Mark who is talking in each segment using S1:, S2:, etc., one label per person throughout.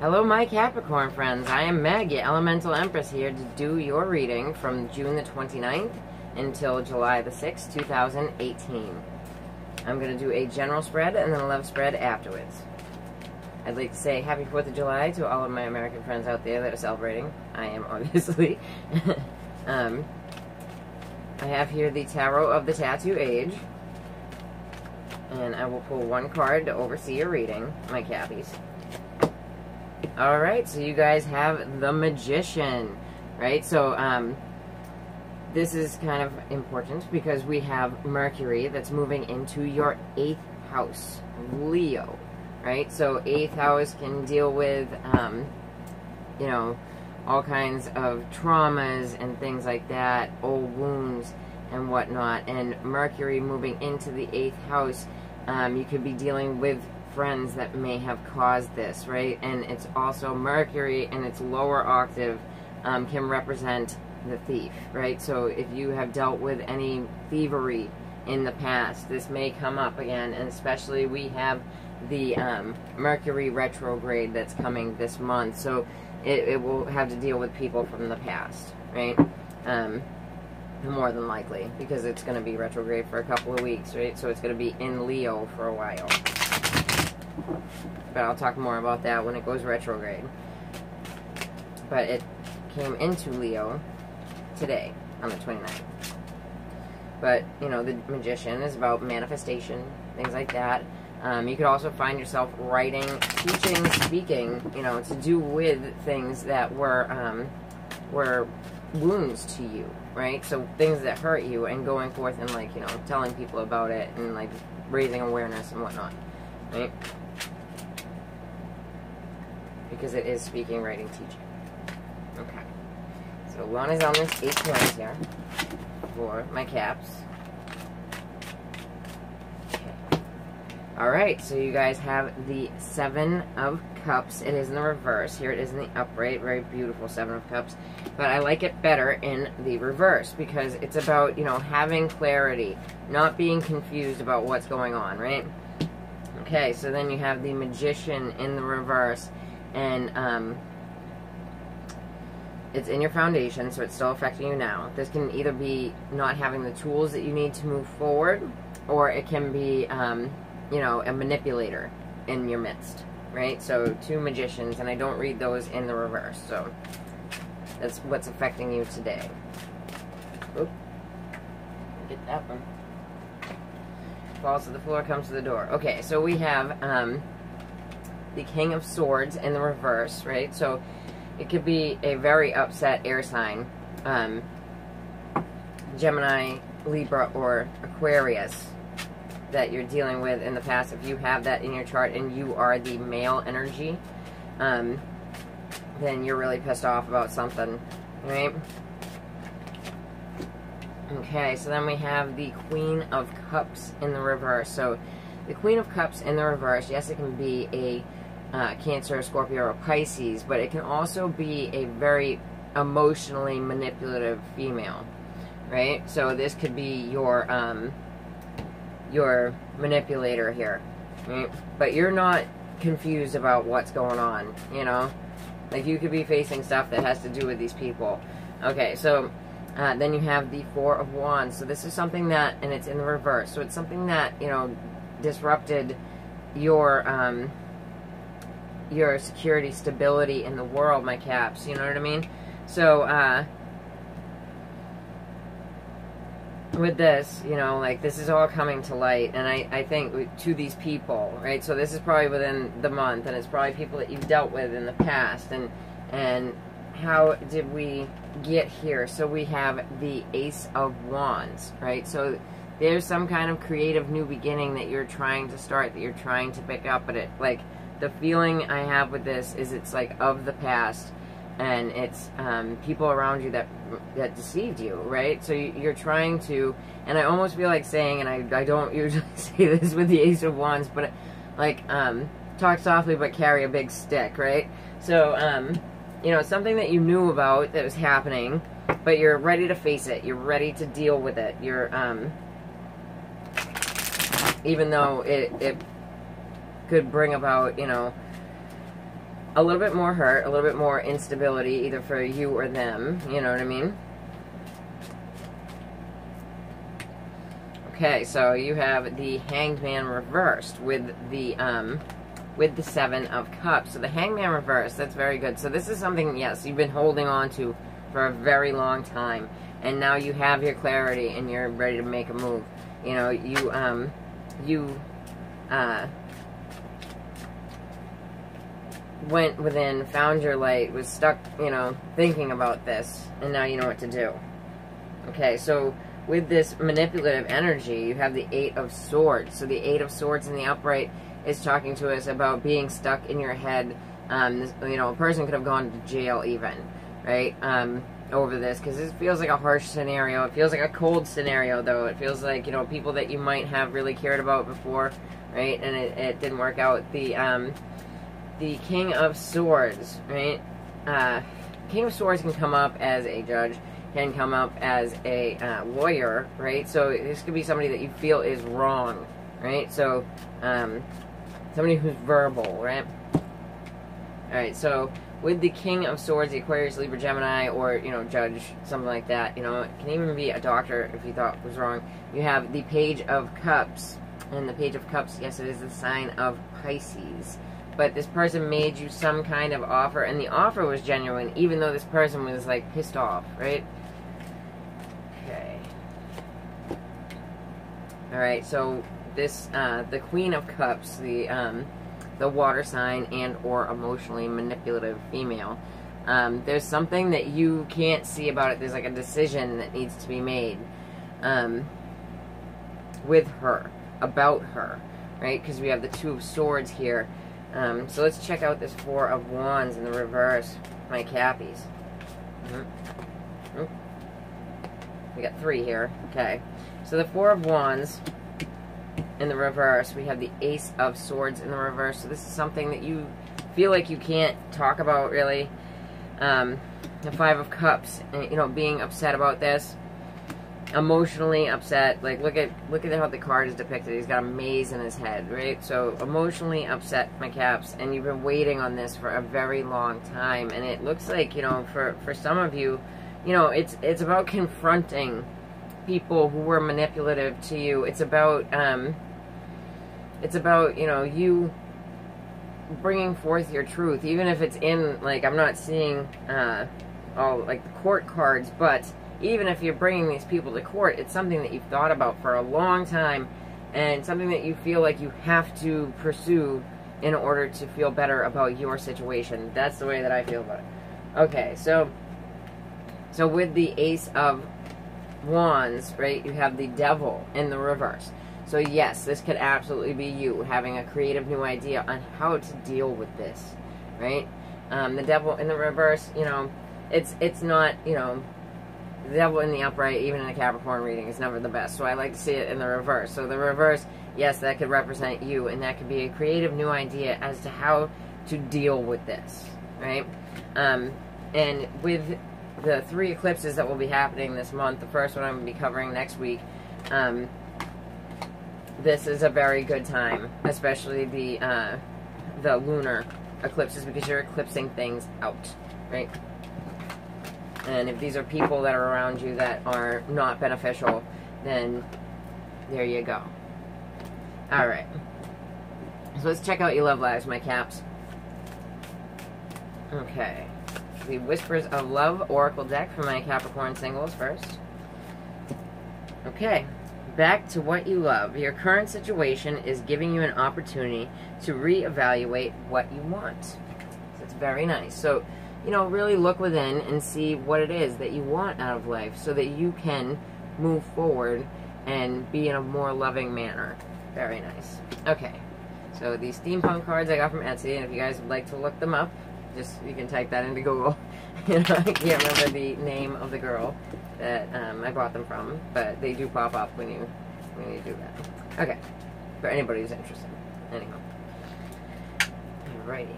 S1: Hello, my Capricorn friends. I am Meg, your Elemental Empress, here to do your reading from June the 29th until July the 6th, 2018. I'm going to do a general spread and then a love spread afterwards. I'd like to say happy 4th of July to all of my American friends out there that are celebrating. I am, obviously. I have here the Tarot of the Tattoo Age. And I will pull one card to oversee your reading, my Cappies. Alright, so you guys have the Magician, right? So, this is kind of important because we have Mercury that's moving into your 8th house, Leo, right? So 8th house can deal with, you know, all kinds of traumas and things like that, old wounds and whatnot. And Mercury moving into the 8th house, you could be dealing with friends that may have caused this, right? And it's also Mercury in its lower octave can represent the thief, right? So if you have dealt with any thievery in the past, this may come up again. And especially we have the Mercury retrograde that's coming this month, so it will have to deal with people from the past, right? More than likely, because it's going to be retrograde for a couple of weeks, right? So it's going to be in Leo for a while. But I'll talk more about that when it goes retrograde. But it came into Leo today, on the 29th. But, you know, the Magician is about manifestation, things like that. You could also find yourself writing, teaching, speaking, you know, to do with things that were wounds to you, right? So things that hurt you, and going forth and, like, you know, telling people about it and, like, raising awareness and whatnot, right? Because it is speaking, writing, teaching. Okay. So one is on this 8 coins here for my Caps. Okay. Alright, so you guys have the 7 of Cups. It is in the reverse. Here it is in the upright. Very beautiful 7 of Cups. But I like it better in the reverse because it's about, you know, having clarity, not being confused about what's going on, right? Okay, so then you have the Magician in the reverse, and it's in your foundation, so it's still affecting you now. This can either be not having the tools that you need to move forward, or it can be, you know, a manipulator in your midst, right? So 2 Magicians, and I don't read those in the reverse, so that's what's affecting you today. Oop. Get that one. Falls to the floor, comes to the door. Okay, so we have the King of Swords in the reverse, right? So it could be a very upset air sign, Gemini, Libra, or Aquarius that you're dealing with in the past. If you have that in your chart and you are the male energy, then you're really pissed off about something, right? Okay, so then we have the Queen of Cups in the reverse. So the Queen of Cups in the reverse, yes, it can be a Cancer, Scorpio, or Pisces, but it can also be a very emotionally manipulative female, right? So this could be your manipulator here, right? But you're not confused about what's going on, you know? Like, you could be facing stuff that has to do with these people. Okay, so then you have the 4 of Wands. So this is something that, and it's in the reverse, so it's something that, you know, disrupted your security, stability in the world, my Caps, you know what I mean? So, with this, you know, like, this is all coming to light, and I think to these people, right? So this is probably within the month, and it's probably people that you've dealt with in the past, and how did we get here? So we have the Ace of Wands, right? So there's some kind of creative new beginning that you're trying to start, that you're trying to pick up, but it, like, the feeling I have with this is it's like of the past, and it's people around you that deceived you, right? So you're trying to, and I almost feel like saying, and I don't usually say this with the Ace of Wands, but like, talk softly but carry a big stick, right? So, you know, something that you knew about that was happening, but you're ready to face it. You're ready to deal with it. You're, even though it could bring about, you know, a little bit more hurt, a little bit more instability, either for you or them, you know what I mean? Okay, so you have the Hanged Man reversed with the Seven of Cups. So the Hanged Man reversed, that's very good. So this is something, yes, you've been holding on to for a very long time, and now you have your clarity and you're ready to make a move. You know, you went within, found your light, was stuck, you know, thinking about this, and now you know what to do. Okay, so with this manipulative energy, you have the Eight of Swords. So the Eight of Swords in the upright is talking to us about being stuck in your head. You know, a person could have gone to jail even, right, over this, because this feels like a harsh scenario. It feels like a cold scenario, though. It feels like, you know, people that you might have really cared about before, right, and it didn't work out. The King of Swords, right, King of Swords can come up as a judge, can come up as a lawyer, right? So this could be somebody that you feel is wrong, right? So somebody who's verbal, right? Alright, so with the King of Swords, the Aquarius, Libra, Gemini, or, you know, judge, something like that, you know, it can even be a doctor if you thought was wrong. You have the Page of Cups, and the Page of Cups, yes, it is the sign of Pisces. But this person made you some kind of offer, and the offer was genuine, even though this person was, like, pissed off, right? Okay. Alright, so this, the Queen of Cups, the water sign and or emotionally manipulative female, there's something that you can't see about it. There's, like, a decision that needs to be made, with her, about her, right? Because we have the Two of Swords here. So let's check out this Four of Wands in the reverse, my Cappies. We got three here. Okay. So the Four of Wands in the reverse, we have the Ace of Swords in the reverse. So this is something that you feel like you can't talk about, really. The Five of Cups, you know, being upset about this. Emotionally upset. Like, look at how the card is depicted. He's got a maze in his head, right? So emotionally upset, my Caps, and you've been waiting on this for a very long time. And it looks like, you know, for some of you, you know, it's about confronting people who were manipulative to you. It's about you know, you bringing forth your truth, even if it's in, like, I'm not seeing all, like, the court cards, but even if you're bringing these people to court, it's something that you've thought about for a long time, and something that you feel like you have to pursue in order to feel better about your situation. That's the way that I feel about it. Okay, so with the Ace of Wands, right, you have the Devil in the reverse. So yes, this could absolutely be you having a creative new idea on how to deal with this, right? The Devil in the reverse, you know, it's not, you know, the Devil in the upright, even in a Capricorn reading, is never the best. So I like to see it in the reverse. So the reverse, yes, that could represent you, and that could be a creative new idea as to how to deal with this, right? And with the 3 eclipses that will be happening this month, the first one I'm going to be covering next week, this is a very good time, especially the lunar eclipses, because you're eclipsing things out, right? And if these are people that are around you that are not beneficial, then there you go. Alright. So let's check out your love lives, my Caps. Okay. The Whispers of Love Oracle deck for my Capricorn singles first. Okay. Back to what you love. Your current situation is giving you an opportunity to reevaluate what you want. So it's very nice. So, you know, really look within and see what it is that you want out of life so that you can move forward and be in a more loving manner. Very nice. Okay, so these steampunk cards I got from Etsy, and if you guys would like to look them up, just, you can type that into Google. You know, I can't remember the name of the girl that I bought them from, but they do pop up when you do that. Okay, for anybody who's interested. Anyhow. Alrighty.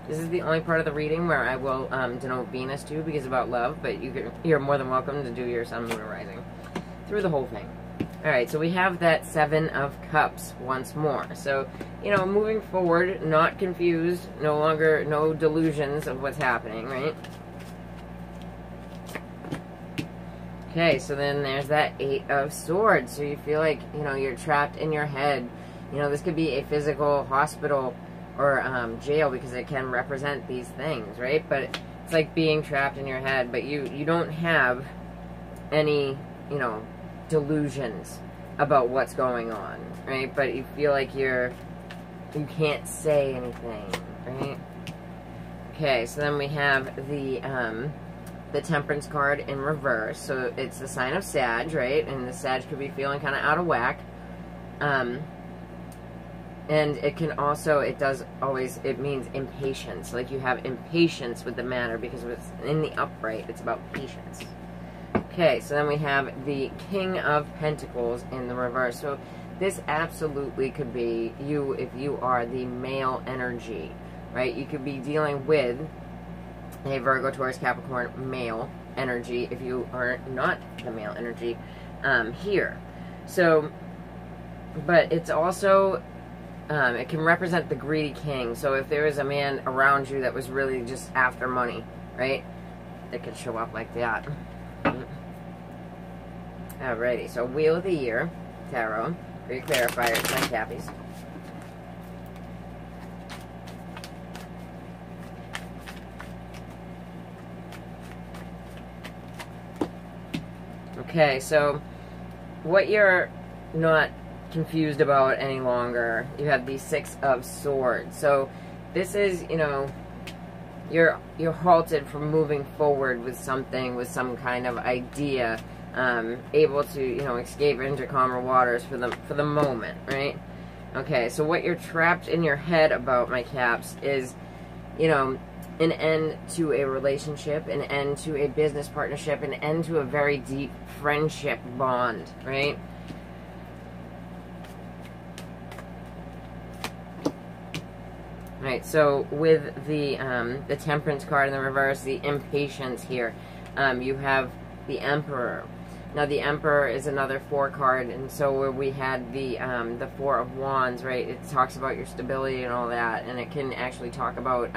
S1: This is the only part of the reading where I will denote Venus too, because about love, but you're more than welcome to do your Sun, Moon, or Rising through the whole thing. Alright, so we have that Seven of Cups once more. So, you know, moving forward, not confused, no longer, no delusions of what's happening, right? Okay, so then there's that Eight of Swords. So you feel like, you know, you're trapped in your head. You know, this could be a physical hospital or jail because it can represent these things, right? But it's like being trapped in your head, but you don't have any, you know, delusions about what's going on, right? But you feel like you can't say anything, right? Okay, so then we have the Temperance card in reverse. So it's the sign of Sag, right? And the Sag could be feeling kind of out of whack. And it can also, it means impatience. Like you have impatience with the matter because it's in the upright. It's about patience. Okay, so then we have the King of Pentacles in the reverse. So this absolutely could be you if you are the male energy, right? You could be dealing with a Virgo, Taurus, Capricorn male energy if you are not the male energy here. So, but it's also, it can represent the greedy king. So if there is a man around you that was really just after money, right? It could show up like that. Alrighty, so Wheel of the Year, Tarot, for your clarifiers, my Cappies. Okay, so what you're not confused about any longer, you have the Six of Swords. So this is, you know, you're halted from moving forward with something, with some kind of idea, able to, you know, escape into calmer waters for the moment, right? Okay, so what you're trapped in your head about, my Caps, is, you know, an end to a relationship, an end to a business partnership, an end to a very deep friendship bond, right? Right, so with the Temperance card in the reverse, the impatience here, you have the Emperor. Now the Emperor is another 4 card, and so where we had the 4 of Wands, right? It talks about your stability and all that, and it can actually talk about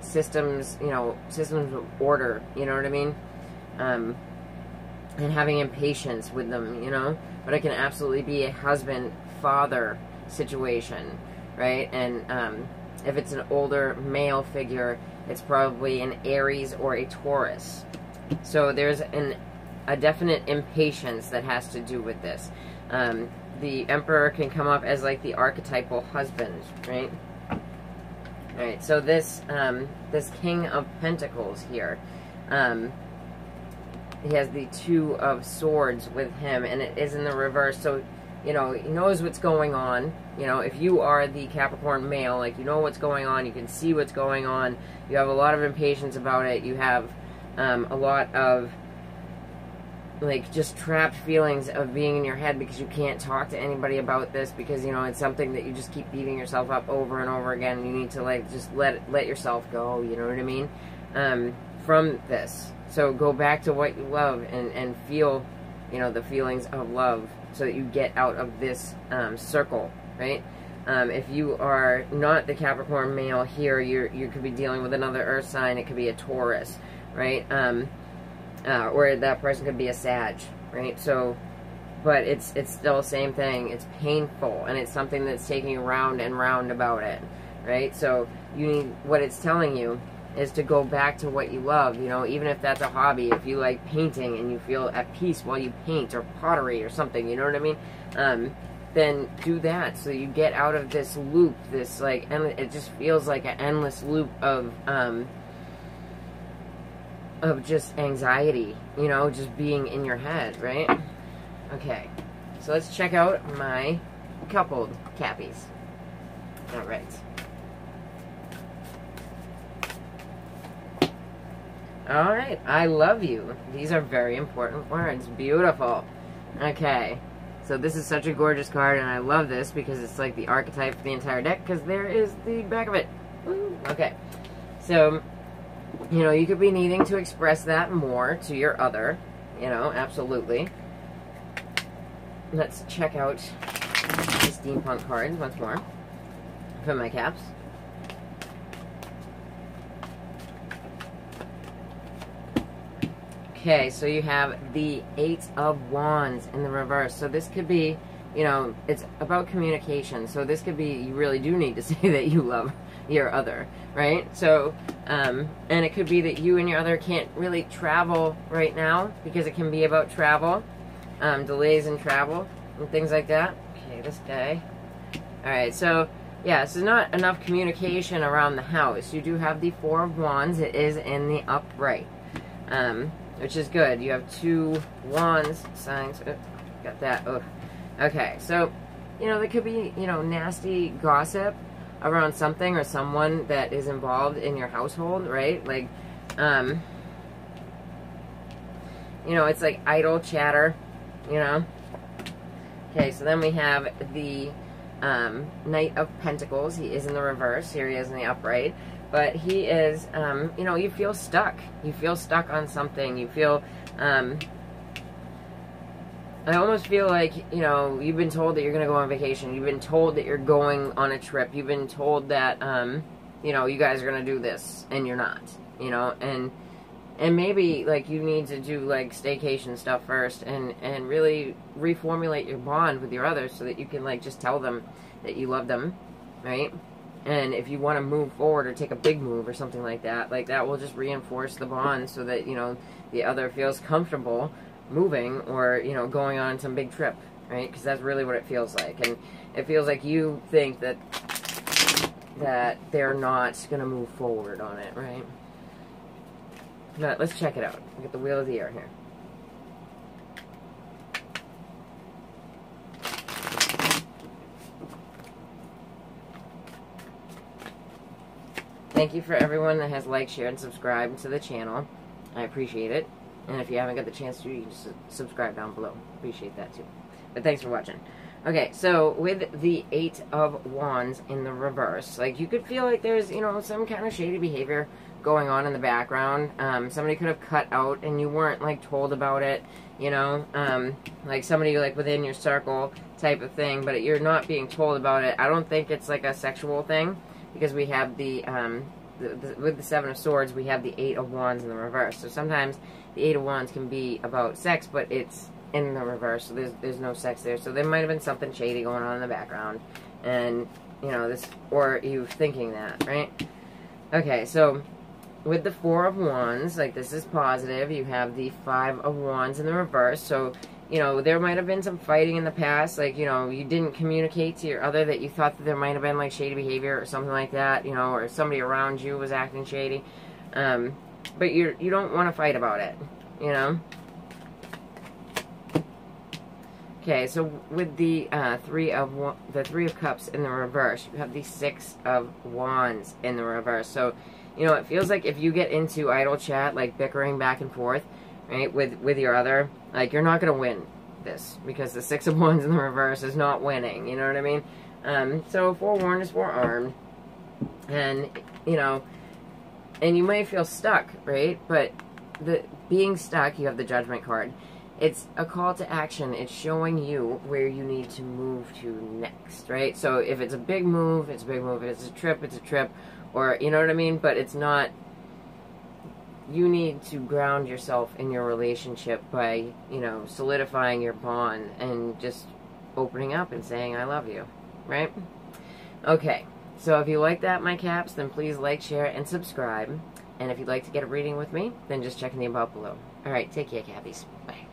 S1: systems, you know, systems of order. You know what I mean? And having impatience with them, you know. But it can absolutely be a husband-father situation, right? And if it's an older male figure, it's probably an Aries or a Taurus. So there's a definite impatience that has to do with this. The Emperor can come up as like the archetypal husband, right? Alright, so this King of Pentacles here, he has the Two of Swords with him, and it is in the reverse, so, you know, he knows what's going on. You know, if you are the Capricorn male, like, you know what's going on, you can see what's going on, you have a lot of impatience about it, you have a lot of, like, just trapped feelings of being in your head because you can't talk to anybody about this because, you know, it's something that you just keep beating yourself up over and over again. You need to, like, just let yourself go, you know what I mean, from this. So go back to what you love and feel, you know, the feelings of love so that you get out of this circle, right? If you are not the Capricorn male here, you could be dealing with another earth sign. It could be a Taurus, right? Or that person could be a Sag, right? So, but it's still the same thing. It's painful, and it's something that's taking you round and round about it, right? So you need, what it's telling you is to go back to what you love, you know, even if that's a hobby. If you like painting and you feel at peace while you paint, or pottery or something, you know what I mean? Then do that so you get out of this loop, this, like, and it just feels like an endless loop of just anxiety, you know, just being in your head, right? Okay, so let's check out my coupled Cappies. All right. All right, I love you. These are very important words. Beautiful. Okay, so this is such a gorgeous card, and I love this because it's like the archetype for the entire deck, because there is the back of it. Woo. Okay, so, you know, you could be needing to express that more to your other, You know, absolutely. Let's check out the steampunk cards once more for my caps. Okay, so you have the Eight of Wands in the reverse. So this could be, you know, it's about communication. So this could be, you really do need to say that you love your other, right? So, and it could be that you and your other can't really travel right now because it can be about travel, delays in travel and things like that. Okay, this guy. All right, so yeah, so not enough communication around the house. You do have the Four of Wands. It is in the upright, which is good. You have 2 wands signs. Oh, got that. Oh. Okay, so, you know, there could be, you know, nasty gossip around something or someone that is involved in your household, right? Like, you know, it's like idle chatter, you know? Okay, so then we have the Knight of Pentacles. He is in the reverse. Here he is in the upright. But he is, you know, you feel stuck. You feel stuck on something. You feel, I almost feel like, you know, you've been told that you're going to go on vacation. You've been told that you're going on a trip. You've been told that, you know, you guys are going to do this, and you're not, you know, and maybe, like, you need to do, like, staycation stuff first and really reformulate your bond with your others so that you can, like, just tell them that you love them, right? And if you want to move forward or take a big move or something like that will just reinforce the bond so that, you know, the other feels comfortable moving or, you know, going on some big trip, right? Because that's really what it feels like. And it feels like you think that they're not going to move forward on it, right? But let's check it out. Get the Wheel of the Year here. Thank you for everyone that has liked, shared, and subscribed to the channel. I appreciate it. And if you haven't got the chance to, you can just subscribe down below. Appreciate that too. But thanks for watching. Okay, so with the Eight of Wands in the reverse, like, you could feel like there's, you know, some kind of shady behavior going on in the background. Somebody could have cut out and you weren't, like, told about it, you know, like somebody, like, within your circle type of thing, but you're not being told about it. I don't think it's, like, a sexual thing, because we have with the Seven of Swords, we have the Eight of Wands in the reverse. So sometimes the Eight of Wands can be about sex, but it's in the reverse, so there's no sex there. So there might have been something shady going on in the background, and, you know, this, or you thinking that, right? Okay, so with the Four of Wands, like, this is positive. You have the Five of Wands in the reverse, so, you know, there might have been some fighting in the past, like, you know, you didn't communicate to your other that you thought that there might have been, like, shady behavior or something like that, you know, or somebody around you was acting shady, but you don't want to fight about it, you know? Okay, so with the Three of Cups in the reverse, you have the Six of Wands in the reverse. So, you know, it feels like if you get into idle chat, like bickering back and forth, right, with your other, like, you're not going to win this, because the Six of Wands in the reverse is not winning, you know what I mean? So forewarned is forearmed, and, you know, and you might feel stuck, right? But being stuck, you have the Judgment card. It's a call to action. It's showing you where you need to move to next, right? So if it's a big move, it's a big move. If it's a trip, it's a trip. Or, you know what I mean? But it's not... You need to ground yourself in your relationship by, you know, solidifying your bond and just opening up and saying, I love you, right? Okay, so if you like that, my caps, then please like, share, and subscribe. And if you'd like to get a reading with me, then just check in the about below. All right, take care, Cappies. Bye.